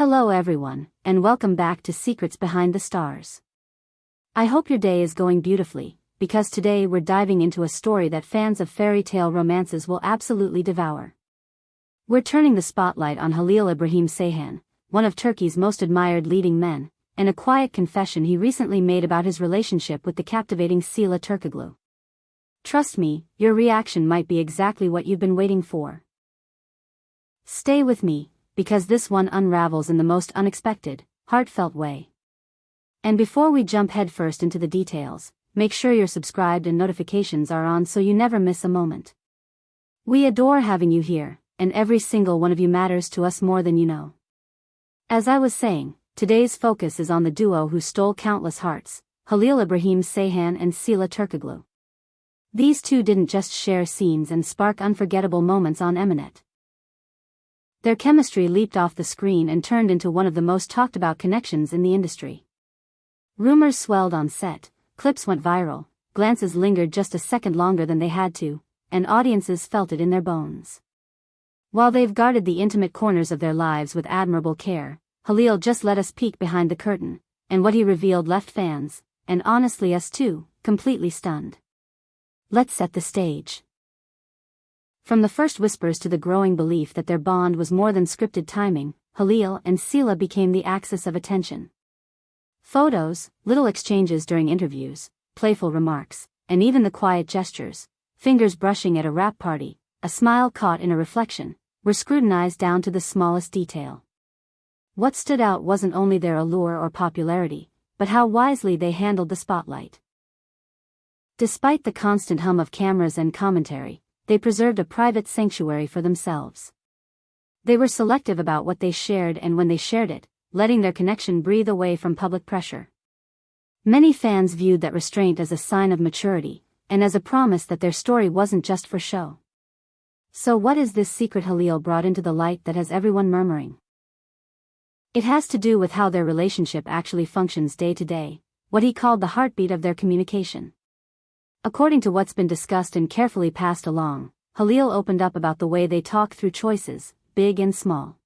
Hello everyone, and welcome back to Secrets Behind the Stars. I hope your day is going beautifully, because today we're diving into a story that fans of fairy tale romances will absolutely devour. We're turning the spotlight on Halil Ibrahim Ceyhan, one of Turkey's most admired leading men, and a quiet confession he recently made about his relationship with the captivating Sıla Türkoğlu. Trust me, your reaction might be exactly what you've been waiting for. Stay with me, because this one unravels in the most unexpected, heartfelt way. And before we jump headfirst into the details, make sure you're subscribed and notifications are on so you never miss a moment. We adore having you here, and every single one of you matters to us more than you know. As I was saying, today's focus is on the duo who stole countless hearts, Halil Ibrahim Ceyhan and Sıla Türkoğlu. These two didn't just share scenes and spark unforgettable moments on Eminet. Their chemistry leaped off the screen and turned into one of the most talked about connections in the industry. Rumors swelled on set, clips went viral, glances lingered just a second longer than they had to, and audiences felt it in their bones. While they've guarded the intimate corners of their lives with admirable care, Halil just let us peek behind the curtain, and what he revealed left fans, and honestly us too, completely stunned. Let's set the stage. From the first whispers to the growing belief that their bond was more than scripted timing, Halil and Sıla became the axis of attention. Photos, little exchanges during interviews, playful remarks, and even the quiet gestures, fingers brushing at a wrap party, a smile caught in a reflection, were scrutinized down to the smallest detail. What stood out wasn't only their allure or popularity, but how wisely they handled the spotlight. Despite the constant hum of cameras and commentary, they preserved a private sanctuary for themselves. They were selective about what they shared and when they shared it, letting their connection breathe away from public pressure. Many fans viewed that restraint as a sign of maturity, and as a promise that their story wasn't just for show. So what is this secret Halil brought into the light that has everyone murmuring? It has to do with how their relationship actually functions day to day, what he called the heartbeat of their communication. According to what's been discussed and carefully passed along, Halil opened up about the way they talk through choices, big and small.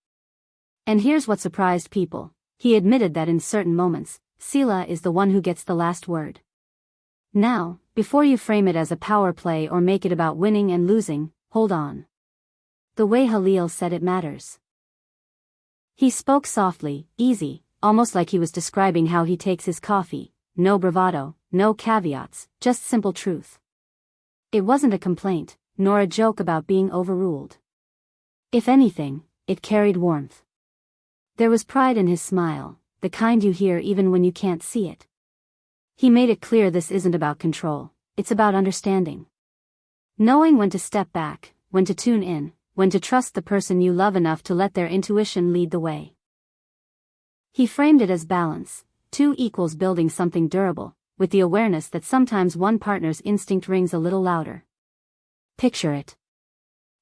And here's what surprised people: he admitted that in certain moments, Sıla is the one who gets the last word. Now, before you frame it as a power play or make it about winning and losing, hold on. The way Halil said it matters. He spoke softly, easy, almost like he was describing how he takes his coffee, no bravado, no caveats, just simple truth. It wasn't a complaint, nor a joke about being overruled. If anything, it carried warmth. There was pride in his smile, the kind you hear even when you can't see it. He made it clear this isn't about control, it's about understanding. Knowing when to step back, when to tune in, when to trust the person you love enough to let their intuition lead the way. He framed it as balance, two equals building something durable, with the awareness that sometimes one partner's instinct rings a little louder. Picture it.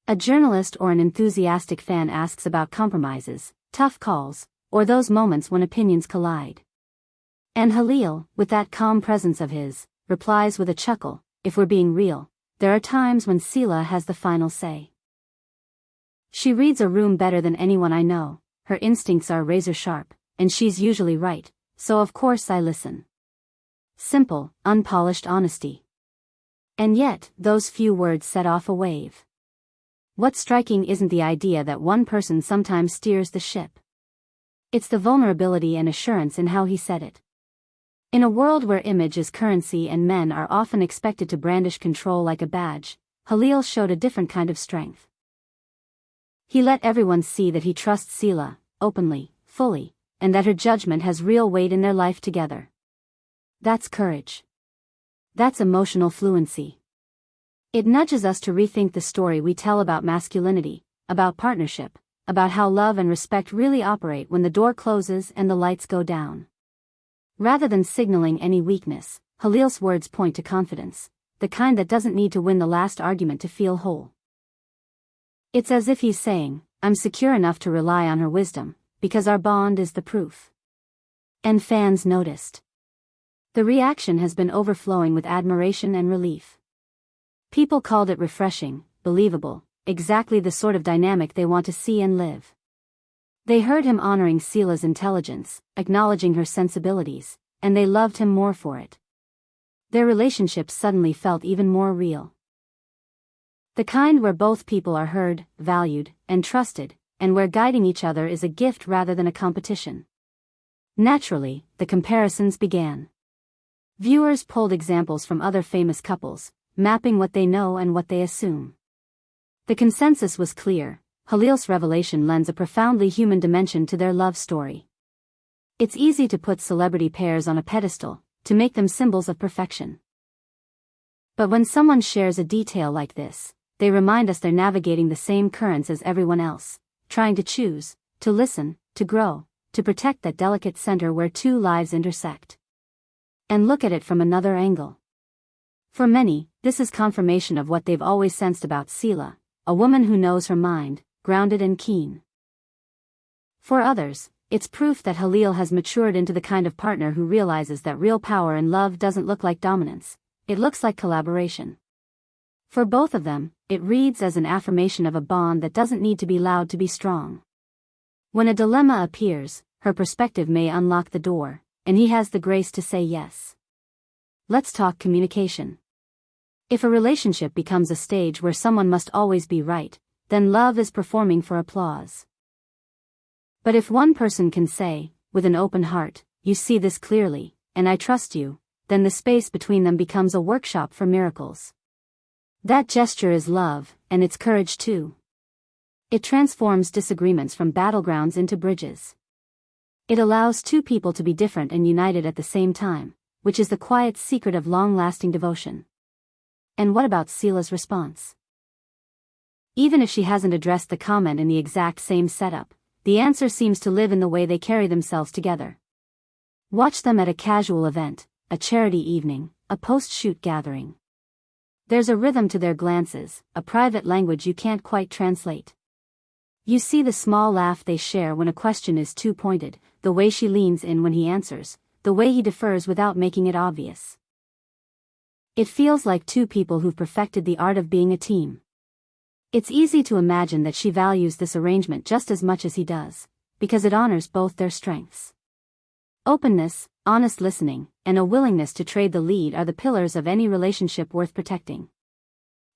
A journalist or an enthusiastic fan asks about compromises, tough calls, or those moments when opinions collide. And Halil, with that calm presence of his, replies with a chuckle, "If we're being real, there are times when Sıla has the final say. She reads a room better than anyone I know, her instincts are razor sharp, and she's usually right, so of course I listen." Simple, unpolished honesty. And yet, those few words set off a wave. What's striking isn't the idea that one person sometimes steers the ship. It's the vulnerability and assurance in how he said it. In a world where image is currency and men are often expected to brandish control like a badge, Halil showed a different kind of strength. He let everyone see that he trusts Sıla, openly, fully, and that her judgment has real weight in their life together. That's courage. That's emotional fluency. It nudges us to rethink the story we tell about masculinity, about partnership, about how love and respect really operate when the door closes and the lights go down. Rather than signaling any weakness, Halil's words point to confidence, the kind that doesn't need to win the last argument to feel whole. It's as if he's saying, "I'm secure enough to rely on her wisdom, because our bond is the proof." And fans noticed. The reaction has been overflowing with admiration and relief. People called it refreshing, believable, exactly the sort of dynamic they want to see and live. They heard him honoring Sıla's intelligence, acknowledging her sensibilities, and they loved him more for it. Their relationship suddenly felt even more real. The kind where both people are heard, valued, and trusted, and where guiding each other is a gift rather than a competition. Naturally, the comparisons began. Viewers pulled examples from other famous couples, mapping what they know and what they assume. The consensus was clear: Halil's revelation lends a profoundly human dimension to their love story. It's easy to put celebrity pairs on a pedestal, to make them symbols of perfection. But when someone shares a detail like this, they remind us they're navigating the same currents as everyone else, trying to choose, to listen, to grow, to protect that delicate center where two lives intersect. And look at it from another angle. For many, this is confirmation of what they've always sensed about Sıla, a woman who knows her mind, grounded and keen. For others, it's proof that Halil has matured into the kind of partner who realizes that real power in love doesn't look like dominance, it looks like collaboration. For both of them, it reads as an affirmation of a bond that doesn't need to be loud to be strong. When a dilemma appears, her perspective may unlock the door, and he has the grace to say yes. Let's talk communication. If a relationship becomes a stage where someone must always be right, then love is performing for applause. But if one person can say, with an open heart, "You see this clearly, and I trust you," then the space between them becomes a workshop for miracles. That gesture is love, and it's courage too. It transforms disagreements from battlegrounds into bridges. It allows two people to be different and united at the same time, which is the quiet secret of long-lasting devotion. And what about Sıla's response? Even if she hasn't addressed the comment in the exact same setup, the answer seems to live in the way they carry themselves together. Watch them at a casual event, a charity evening, a post-shoot gathering. There's a rhythm to their glances, a private language you can't quite translate. You see the small laugh they share when a question is too pointed, the way she leans in when he answers, the way he defers without making it obvious. It feels like two people who've perfected the art of being a team. It's easy to imagine that she values this arrangement just as much as he does, because it honors both their strengths. Openness, honest listening, and a willingness to trade the lead are the pillars of any relationship worth protecting.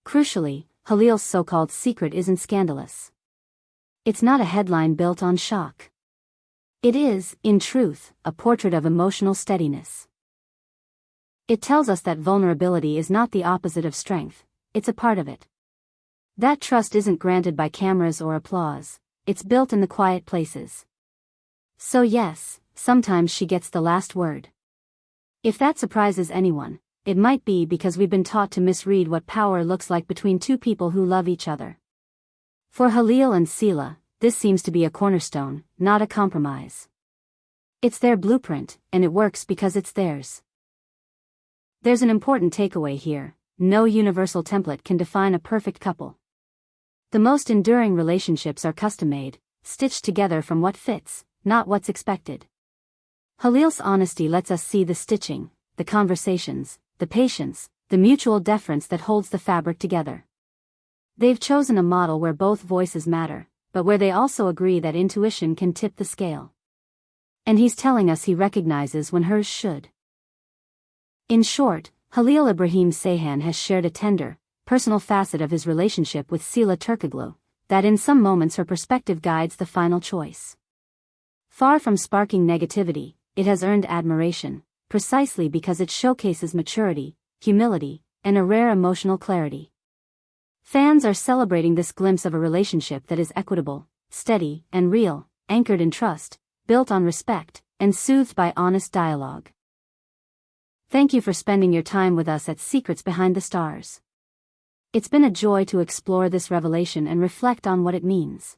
Crucially, Halil's so-called secret isn't scandalous. It's not a headline built on shock. It is, in truth, a portrait of emotional steadiness. It tells us that vulnerability is not the opposite of strength, it's a part of it. That trust isn't granted by cameras or applause, it's built in the quiet places. So yes, sometimes she gets the last word. If that surprises anyone, it might be because we've been taught to misread what power looks like between two people who love each other. For Halil and Sıla, this seems to be a cornerstone, not a compromise. It's their blueprint, and it works because it's theirs. There's an important takeaway here: no universal template can define a perfect couple. The most enduring relationships are custom-made, stitched together from what fits, not what's expected. Halil's honesty lets us see the stitching, the conversations, the patience, the mutual deference that holds the fabric together. They've chosen a model where both voices matter, but where they also agree that intuition can tip the scale. And he's telling us he recognizes when hers should. In short, Halil Ibrahim Ceyhan has shared a tender, personal facet of his relationship with Sıla Türkoğlu, that in some moments her perspective guides the final choice. Far from sparking negativity, it has earned admiration, precisely because it showcases maturity, humility, and a rare emotional clarity. Fans are celebrating this glimpse of a relationship that is equitable, steady, and real, anchored in trust, built on respect, and soothed by honest dialogue. Thank you for spending your time with us at Secrets Behind the Stars. It's been a joy to explore this revelation and reflect on what it means.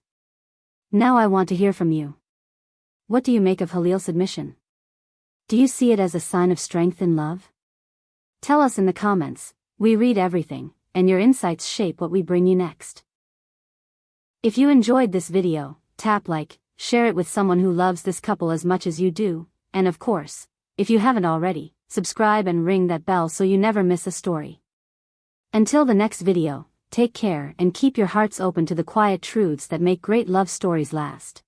Now I want to hear from you. What do you make of Halil's admission? Do you see it as a sign of strength in love? Tell us in the comments. We read everything, and your insights shape what we bring you next. If you enjoyed this video, tap like, share it with someone who loves this couple as much as you do, and of course, if you haven't already, subscribe and ring that bell so you never miss a story. Until the next video, take care and keep your hearts open to the quiet truths that make great love stories last.